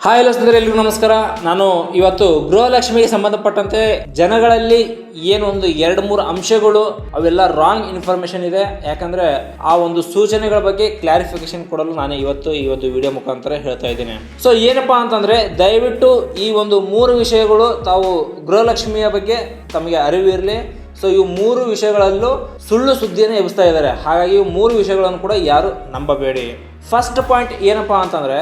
Hi ಸ್ನೇಹಿತರೆ, ಎಲ್ರಿಗೂ ನಮಸ್ಕಾರ. ನಾನು ಇವತ್ತು ಗೃಹಲಕ್ಷ್ಮಿಗೆ ಸಂಬಂಧಪಟ್ಟಂತೆ ಜನಗಳಲ್ಲಿ ಏನೊಂದು 2-3 ಅಂಶಗಳು ಅವೆಲ್ಲ ರಾಂಗ್ ಇನ್ಫಾರ್ಮೇಶನ್ ಇದೆ. ಯಾಕಂದ್ರೆ ಆ ಒಂದು ಸೂಚನೆಗಳ ಬಗ್ಗೆ ಕ್ಲಾರಿಫಿಕೇಶನ್ ಕೊಡಲು ನಾನು ಇವತ್ತು ಈ ಒಂದು ವಿಡಿಯೋ ಮುಖಾಂತರ ಹೇಳ್ತಾ ಇದ್ದೀನಿ. ಸೊ ಏನಪ್ಪಾ ಅಂತಂದ್ರೆ, ದಯವಿಟ್ಟು ಈ ಒಂದು 3 ವಿಷಯಗಳು ತಾವು ಗೃಹಲಕ್ಷ್ಮಿಯ ಬಗ್ಗೆ ತಮಗೆ ಅರಿವು ಇರಲಿ. ಸೊ ಇವು 3 ವಿಷಯಗಳಲ್ಲೂ ಸುಳ್ಳು ಸುದ್ದಿಯನ್ನು ಎಬ್ಬಿಸ್ತಾ ಇದ್ದಾರೆ. ಹಾಗಾಗಿ ಇವು 3 ವಿಷಯಗಳನ್ನು ಕೂಡ ಯಾರು ನಂಬಬೇಡಿ. ಫಸ್ಟ್ ಪಾಯಿಂಟ್ ಏನಪ್ಪಾ ಅಂತಂದ್ರೆ,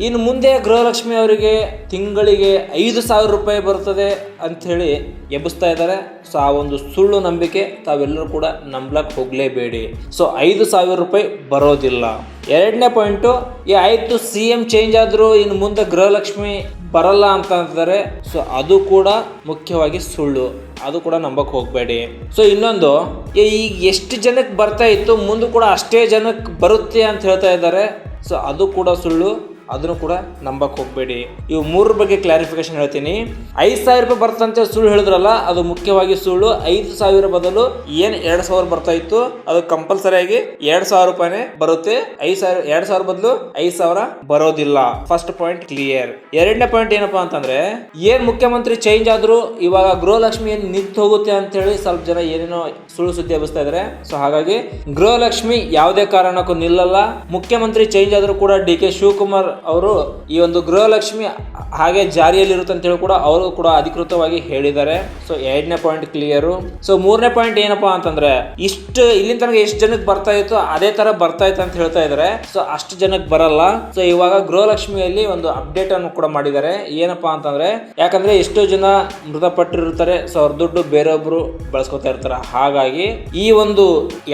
ಇನ್ನು ಮುಂದೆ ಗೃಹಲಕ್ಷ್ಮಿ ಅವರಿಗೆ ತಿಂಗಳಿಗೆ 5,000 ರೂಪಾಯಿ ಬರ್ತದೆ ಅಂಥೇಳಿ ಎಬ್ಬಿಸ್ತಾ ಇದ್ದಾರೆ. ಸೊ ಆ ಒಂದು ಸುಳ್ಳು ನಂಬಿಕೆ ತಾವೆಲ್ಲರೂ ಕೂಡ ನಂಬ್ಲಕ್ಕೆ ಹೋಗಲೇಬೇಡಿ. ಸೊ 5,000 ರೂಪಾಯಿ ಬರೋದಿಲ್ಲ. ಎರಡನೇ ಪಾಯಿಂಟು, ಆಯಿತು CM ಚೇಂಜ್ ಆದರೂ ಇನ್ನು ಮುಂದೆ ಗೃಹಲಕ್ಷ್ಮಿ ಬರಲ್ಲ ಅಂತ ಅಂತಾರೆ. ಸೊ ಅದು ಕೂಡ ಮುಖ್ಯವಾಗಿ ಸುಳ್ಳು, ಅದು ಕೂಡ ನಂಬಕ್ಕೆ ಹೋಗಬೇಡಿ. ಸೊ ಇನ್ನೊಂದು, ಈಗ ಎಷ್ಟು ಜನಕ್ಕೆ ಬರ್ತಾ ಇತ್ತು ಮುಂದೆ ಕೂಡ ಅಷ್ಟೇ ಜನಕ್ಕೆ ಬರುತ್ತೆ ಅಂತ ಹೇಳ್ತಾ ಇದ್ದಾರೆ. ಸೊ ಅದು ಕೂಡ ಸುಳ್ಳು, ಅದನ್ನು ಕೂಡ ನಂಬಕ್ಕೆ ಹೋಗಬೇಡಿ. ಇವು 3 ಬಗ್ಗೆ ಕ್ಲಾರಿಫಿಕೇಶನ್ ಹೇಳ್ತೀನಿ. 5,000 ರೂಪಾಯಿ ಬರ್ತಂತೆ ಸುಳ್ಳು ಹೇಳಿದ್ರಲ್ಲ, ಅದು ಮುಖ್ಯವಾಗಿ ಸುಳ್ಳು. 5,000 ಬದಲು ಏನು 2,000 ಬರ್ತಾ ಇತ್ತು, ಅದು ಕಂಪಲ್ಸರಿಯಾಗಿ 2,000 ರೂಪಾಯಿನೇ ಬರುತ್ತೆ. 2,000 ಬದಲು 5,000 ಬರೋದಿಲ್ಲ. First point clear. ಎರಡನೇ ಪಾಯಿಂಟ್ ಏನಪ್ಪಾ ಅಂತಂದ್ರೆ, ಏನ್ ಮುಖ್ಯಮಂತ್ರಿ ಚೇಂಜ್ ಆದ್ರು ಇವಾಗ ಗೃಹಲಕ್ಷ್ಮಿ ಏನ್ ನಿಂತು ಹೋಗುತ್ತೆ ಅಂತ ಹೇಳಿ ಸ್ವಲ್ಪ ಜನ ಏನೇನೋ ಸುಳ್ಳು ಸುದ್ದಿ ಎಬ್ಬಿಸ್ತಾ ಇದ್ದಾರೆ. ಸೊ ಹಾಗಾಗಿ ಗೃಹಲಕ್ಷ್ಮಿ ಯಾವುದೇ ಕಾರಣಕ್ಕೂ ನಿಲ್ಲಲ್ಲ. ಮುಖ್ಯಮಂತ್ರಿ ಚೇಂಜ್ ಆದ್ರೂ ಕೂಡ DK ಶಿವಕುಮಾರ್ ಅವರು ಈ ಒಂದು ಗೃಹಲಕ್ಷ್ಮಿ ಹಾಗೆ ಜಾರಿಯಲ್ಲಿ ಇರುತ್ತೆ ಅಂತ ಹೇಳಿ ಕೂಡ ಅವರು ಕೂಡ ಅಧಿಕೃತವಾಗಿ ಹೇಳಿದ್ದಾರೆ. ಸೊ ಎರಡನೇ ಪಾಯಿಂಟ್ ಕ್ಲಿಯರು. ಸೊ ಮೂರನೇ ಪಾಯಿಂಟ್ ಏನಪ್ಪಾ ಅಂತಂದ್ರೆ, ಇಲ್ಲಿಂದ ತನಕ ಎಷ್ಟು ಜನಕ್ಕೆ ಬರ್ತಾ ಇತ್ತು ಅದೇ ತರ ಬರ್ತಾ ಇತ್ತು ಅಂತ ಹೇಳ್ತಾ ಇದ್ದಾರೆ. ಸೊ ಅಷ್ಟು ಜನಕ್ಕೆ ಬರಲ್ಲ. ಸೊ ಇವಾಗ ಗೃಹಲಕ್ಷ್ಮಿಯಲ್ಲಿ ಒಂದು ಅಪ್ಡೇಟ್ ಅನ್ನು ಕೂಡ ಮಾಡಿದ್ದಾರೆ. ಏನಪ್ಪಾ ಅಂತಂದ್ರೆ, ಯಾಕಂದ್ರೆ ಎಷ್ಟೋ ಜನ ಮೃತಪಟ್ಟಿರ್ತಾರೆ. ಸೊ ಅವ್ರ ದುಡ್ಡು ಬೇರೊಬ್ರು ಬಳಸ್ಕೊತಾ ಇರ್ತಾರೆ. ಹಾಗಾಗಿ ಈ ಒಂದು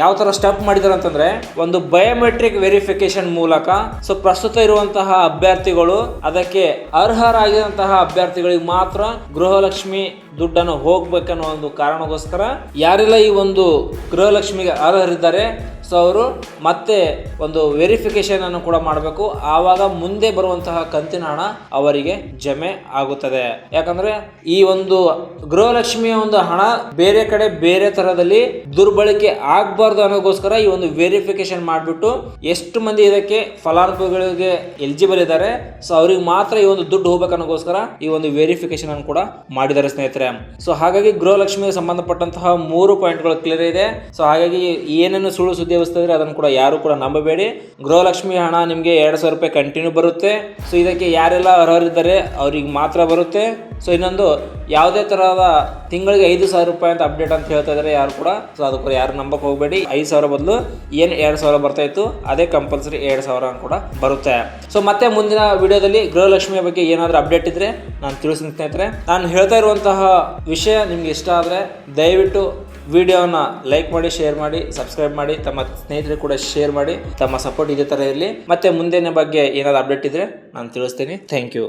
ಯಾವ ತರ ಸ್ಟೆಪ್ ಮಾಡಿದಾರೆ ಅಂತಂದ್ರೆ, ಒಂದು ಬಯೋಮೆಟ್ರಿಕ್ ವೆರಿಫಿಕೇಶನ್ ಮೂಲಕ ಸೊ ಪ್ರಸ್ತುತ ಇರುವಂತಹ ಅಭ್ಯರ್ಥಿಗಳು, ಅದಕ್ಕೆ ಅರ್ಹರಾಗಿರುವಂತಹ ಅಭ್ಯರ್ಥಿಗಳಿಗೆ ಮಾತ್ರ ಗೃಹಲಕ್ಷ್ಮಿ ದುಡ್ಡನ್ನು ಹೋಗ್ಬೇಕನ್ನೋ ಒಂದು ಕಾರಣಕ್ಕೋಸ್ಕರ ಯಾರೆಲ್ಲ ಈ ಒಂದು ಗೃಹಲಕ್ಷ್ಮಿಗೆ ಅರ್ಹರಿದ್ದಾರೆ ಸೊ ಅವರು ಮತ್ತೆ ಒಂದು ವೆರಿಫಿಕೇಶನ್ ಅನ್ನು ಕೂಡ ಮಾಡಬೇಕು. ಆವಾಗ ಮುಂದೆ ಬರುವಂತಹ ಕಂತಿನ ಹಣ ಅವರಿಗೆ ಜಮೆ ಆಗುತ್ತದೆ. ಯಾಕಂದ್ರೆ ಈ ಒಂದು ಗೃಹಲಕ್ಷ್ಮಿಯ ಒಂದು ಹಣ ಬೇರೆ ಕಡೆ ಬೇರೆ ತರದಲ್ಲಿ ದುರ್ಬಳಕೆ ಆಗಬಾರ್ದು ಅನ್ನೋಗೋಸ್ಕರ ಈ ಒಂದು ವೆರಿಫಿಕೇಶನ್ ಮಾಡಿಬಿಟ್ಟು ಎಷ್ಟು ಮಂದಿ ಇದಕ್ಕೆ ಫಲಾನುಭವಿಗಳಿಗೆ ಎಲಿಜಿಬಲ್ ಇದ್ದಾರೆ ಸೊ ಅವ್ರಿಗೆ ಮಾತ್ರ ಈ ಒಂದು ದುಡ್ಡು ಹೋಗ್ಬೇಕನ್ನೋಗೋಸ್ಕರ ಈ ಒಂದು ವೆರಿಫಿಕೇಶನ್ ಅನ್ನು ಕೂಡ ಮಾಡಿದ್ದಾರೆ ಸ್ನೇಹಿತರೆ. ಸೊ ಹಾಗಾಗಿ ಗೃಹಲಕ್ಷ್ಮಿಗೆ ಸಂಬಂಧಪಟ್ಟಂತಹ 3 ಪಾಯಿಂಟ್ಗಳು ಕ್ಲಿಯರ್ ಇದೆ. ಸೊ ಹಾಗಾಗಿ ಏನೇನು ಸುಳ್ಳು ಸುದ್ದಿ ಎಬ್ಬಿಸ್ತಿದ್ರೆ ಅದನ್ನು ಕೂಡ ಯಾರು ಕೂಡ ನಂಬಬೇಡಿ. ಗೃಹಲಕ್ಷ್ಮಿ ಹಣ ನಿಮಗೆ 2,000 ರೂಪಾಯಿ ಕಂಟಿನ್ಯೂ ಬರುತ್ತೆ. ಸೊ ಇದಕ್ಕೆ ಯಾರೆಲ್ಲ ಅರ್ಹರಿದ್ದಾರೆ ಅವ್ರಿಗೆ ಮಾತ್ರ ಬರುತ್ತೆ. ಸೊ ಇನ್ನೊಂದು, ಯಾವುದೇ ತರಹದ ತಿಂಗಳಿಗೆ 5,000 ರೂಪಾಯಿ ಅಂತ ಅಪ್ಡೇಟ್ ಅಂತ ಹೇಳ್ತಾ ಇದ್ದಾರೆ ಯಾರು ಕೂಡ. ಸೊ ಅದಕ್ಕೂ ಯಾರು ನಂಬಕ್ಕೆ ಹೋಗಬೇಡಿ. 5,000 ಬದಲು ಏನು 2,000 ಬರ್ತಾ ಇತ್ತು ಅದೇ ಕಂಪಲ್ಸರಿ 2,000 ಕೂಡ ಬರುತ್ತೆ. ಸೊ ಮತ್ತೆ ಮುಂದಿನ ವಿಡಿಯೋದಲ್ಲಿ ಗೃಹಲಕ್ಷ್ಮಿಯ ಬಗ್ಗೆ ಏನಾದರೂ ಅಪ್ಡೇಟ್ ಇದ್ರೆ ನಾನು ತಿಳಿಸ್ತೀನಿ ಸ್ನೇಹಿತರೆ. ನಾನು ಹೇಳ್ತಾ ಇರುವಂತಹ ವಿಷಯ ನಿಮ್ಗೆ ಇಷ್ಟ ಆದರೆ ದಯವಿಟ್ಟು ವಿಡಿಯೋನ ಲೈಕ್ ಮಾಡಿ, ಶೇರ್ ಮಾಡಿ, ಸಬ್ಸ್ಕ್ರೈಬ್ ಮಾಡಿ, ತಮ್ಮ ಸ್ನೇಹಿತರಿಗೆ ಕೂಡ ಶೇರ್ ಮಾಡಿ. ತಮ್ಮ ಸಪೋರ್ಟ್ ಇದೇ ಥರ ಇರಲಿ. ಮತ್ತೆ ಮುಂದಿನ ಬಗ್ಗೆ ಏನಾದರೂ ಅಪ್ಡೇಟ್ ಇದ್ರೆ ನಾನು ತಿಳಿಸ್ತೀನಿ. Thank you.